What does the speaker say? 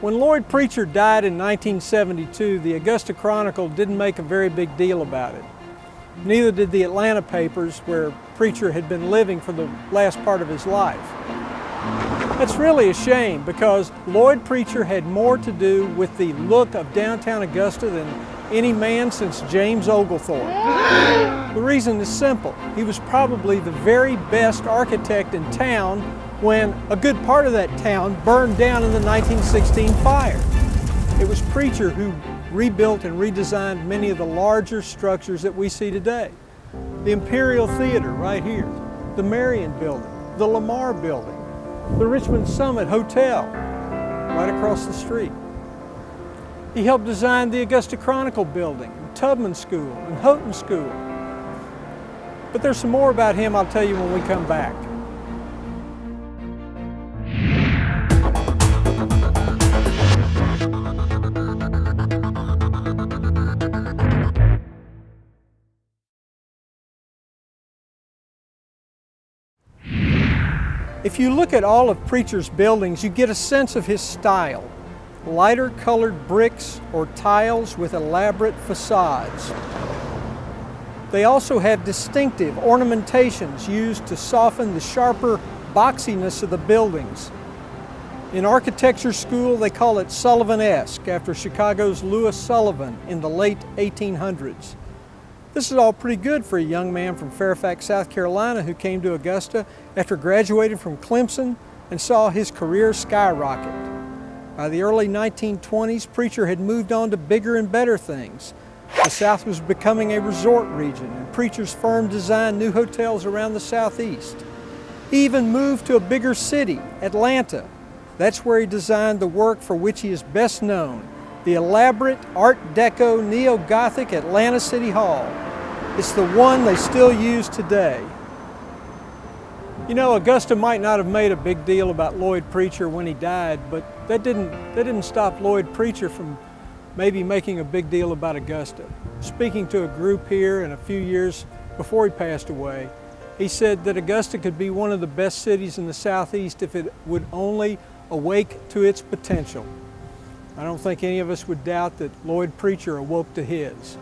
When Lloyd Preacher died in 1972, the Augusta Chronicle didn't make a very big deal about it. Neither did the Atlanta papers, where Preacher had been living for the last part of his life. That's really a shame, because Lloyd Preacher had more to do with the look of downtown Augusta than any man since James Oglethorpe. The reason is simple. He was probably the very best architect in town when a good part of that town burned down in the 1916 fire. It was Preacher who rebuilt and redesigned many of the larger structures that we see today. The Imperial Theater right here, the Marion Building, the Lamar Building, the Richmond Summit Hotel right across the street. He helped design the Augusta Chronicle Building, Tubman School, and Houghton School. But there's some more about him I'll tell you when we come back. If you look at all of Preacher's buildings, you get a sense of his style. Lighter colored bricks or tiles with elaborate facades. They also have distinctive ornamentations used to soften the sharper boxiness of the buildings. In architecture school, they call it Sullivan-esque, after Chicago's Louis Sullivan in the late 1800s. This is all pretty good for a young man from Fairfax, South Carolina, who came to Augusta after graduating from Clemson and saw his career skyrocket. By the early 1920s, Preacher had moved on to bigger and better things. The South was becoming a resort region, and Preacher's firm designed new hotels around the Southeast. He even moved to a bigger city, Atlanta. That's where he designed the work for which he is best known, the elaborate Art Deco Neo-Gothic Atlanta City Hall. It's the one they still use today. You know, Augusta might not have made a big deal about Lloyd Preacher when he died, but that didn't stop Lloyd Preacher from maybe making a big deal about Augusta. Speaking to a group here in a few years before he passed away, he said that Augusta could be one of the best cities in the Southeast if it would only awake to its potential. I don't think any of us would doubt that Lloyd Preacher awoke to his.